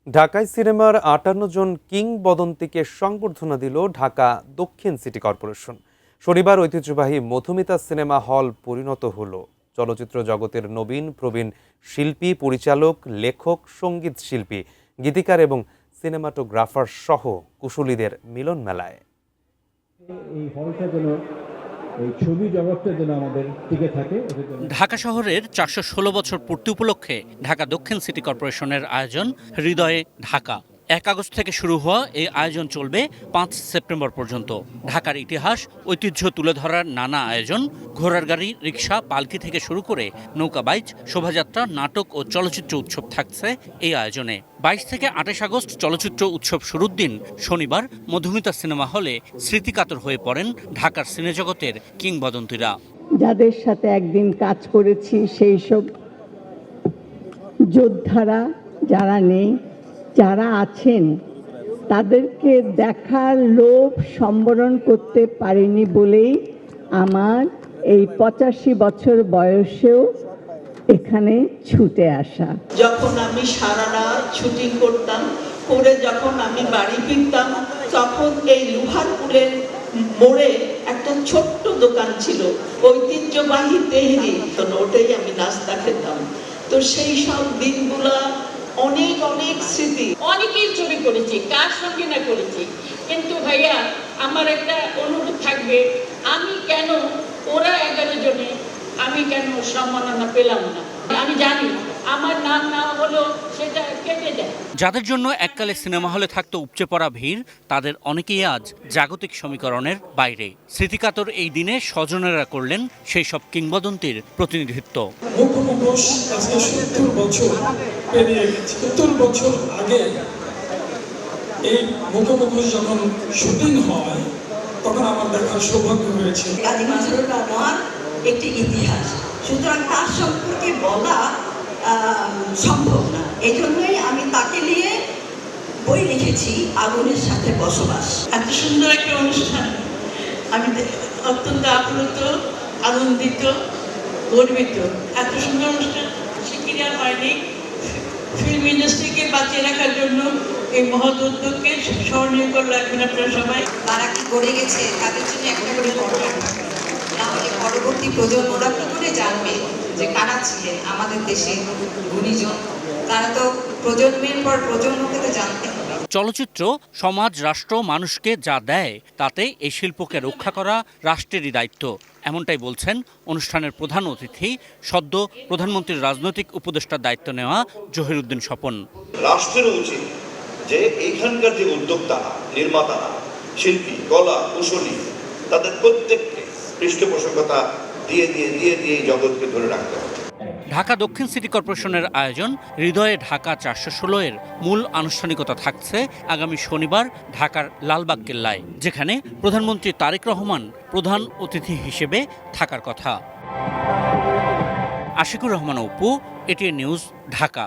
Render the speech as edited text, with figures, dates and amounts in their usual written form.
ঢাকায় সিনেমার ৫৮ জন কিংবদন্তিকে সংবর্ধনা দিল ঢাকা দক্ষিণ সিটি কর্পোরেশন। শনিবার ঐতিহ্যবাহী মধুমিতা সিনেমা হল পরিণত হল চলচ্চিত্র জগতের নবীন প্রবীণ শিল্পী, পরিচালক, লেখক, সঙ্গীত শিল্পী, গীতিকার এবং সিনেমাটোগ্রাফার সহ কুশলীদের মিলন মেলায়। এই হলটা যেন এই ছবি জগৎটা যেন আমাদের টিকে থাকে। ঢাকা শহরের ৪১৬ বছর পূর্তি উপলক্ষে ঢাকা দক্ষিণ সিটি কর্পোরেশনের আয়োজন হৃদয়ে ঢাকা। ১ আগস্ট থেকে শুরু হওয়া এই আয়োজন চলবে ৫ সেপ্টেম্বর পর্যন্ত। ঢাকার ইতিহাস, ঐতিহ্য তুলে ধরার নানা আয়োজন, ঘোড়ার গাড়ি, রিকশা, পালকি থেকে শুরু করে নৌকা বাইচ, শোভাযাত্রা, নাটক ও চলচ্চিত্র উৎসব থাকছে এই আয়োজনে। ২২ থেকে ২৮ আগস্ট চলচ্চিত্র উৎসব শুরুর দিন শনিবার মধুমিতা সিনেমা হলে স্মৃতিকাতর হয়ে পড়েন ঢাকার সিনেজগতের কিংবদন্তিরা। যাদের সাথে একদিন কাজ করেছি সেই সব যোদ্ধারা যারা নেই, যারা আছেন, তাদেরকে দেখার লোভ সম্বরণ করতে পারিনি বলেই আমার এই ৮৫ বছর বয়সেও এখানে ছুটে আসা। যখন আমি সারা রাত শুটিং করতাম, করে যখন আমি বাড়ি ফিরতাম, তখন এই লোহারপুলের মোড়ে একটা ছোট্ট দোকান ছিল, ঐতিহ্যবাহী তেহরি, ওটাই আমি নাস্তা খেতাম। তো সেই সব দিনগুলা অনেক অনেক স্মৃতি। অনেকেই ছবি করেছি, কার সঙ্গে না করেছি, কিন্তু ভাইয়া আমার একটা অনুরোধ থাকবে, আমি কেন ওরা ১১ জনে আমি কেন সম্মাননা পেলাম না? আমি জানি আমার নাম না হলো সেটা কেটে যায়। যাদের জন্য এককালে সিনেমা হলে থাকতো উপচে পড়া ভিড়, তাদের অনেকেই আজ জাগতিক সমীকরণের বাইরে। স্মৃতিকাতর এই দিনে স্বজনেরা করলেন সেই সব কিংবদন্তির প্রতিনিধিত্ব। মুখোমুখোশ আজকে ৭০ বছর পেরিয়ে গেছে। ৭০ বছর আগে এই মুখোমুখোশ যখন শুটিং হয়, তখন আমার দেখার সৌভাগ্য হয়েছে। কাজী নজরুল আমার একটি ইতিহাস, সুতরাং তার সম্পর্কে বলা সম্ভব না। এই জন্যই আমি তাকে নিয়ে বই লিখেছি, আগুনের সাথে বসবাস। এত সুন্দর একটা অনুষ্ঠান, আমি অত্যন্ত আপ্লুত, আনন্দিত, গর্বিত। এত সুন্দর অনুষ্ঠান শিগগিরই আর হয়নি। ফিল্ম ইন্ডাস্ট্রিকে বাঁচিয়ে রাখার জন্য এই মহৎ উদ্যোগকে স্মরণীয় করে রাখবেন আপনারা সবাই। তারা কি করে গেছে, তাদের জন্য একটা করে পড়বেন, তাহলে পরবর্তী প্রজন্মরা কি করে জানবে যে কারা ছিলেন আমাদের দেশে গুণীজন। তারা তো প্রজন্মের পর প্রজন্মকে তো জানতে হবে। চলচ্চিত্র সমাজ, রাষ্ট্র, মানুষকে যা দেয় তাতে এই শিল্পকে রক্ষা করা রাষ্ট্রেরই দায়িত্ব, এমনটাই বলছেন অনুষ্ঠানের প্রধান অতিথি, সদ্য প্রধানমন্ত্রীর রাজনৈতিক উপদেষ্টার দায়িত্ব নেওয়া জহিরুদ্দিন স্বপন। রাষ্ট্রের উচিত যে এইখানকার যে উদ্যোক্তারা, নির্মাতারা, শিল্পী, কলা কুশলী, তাদের প্রত্যেককে পৃষ্ঠপোষকতা দিয়ে জগৎকে ধরে রাখতে হবে। ঢাকা দক্ষিণ সিটি কর্পোরেশনের আয়োজন হৃদয়ে ঢাকা ৪১৬ এর মূল আনুষ্ঠানিকতা থাকছে আগামী শনিবার ঢাকার লালবাগ কেল্লায়, যেখানে প্রধানমন্ত্রী তারেক রহমান প্রধান অতিথি হিসেবে থাকার কথা। Ashikur Rahman Apu, ATN news, Dhaka.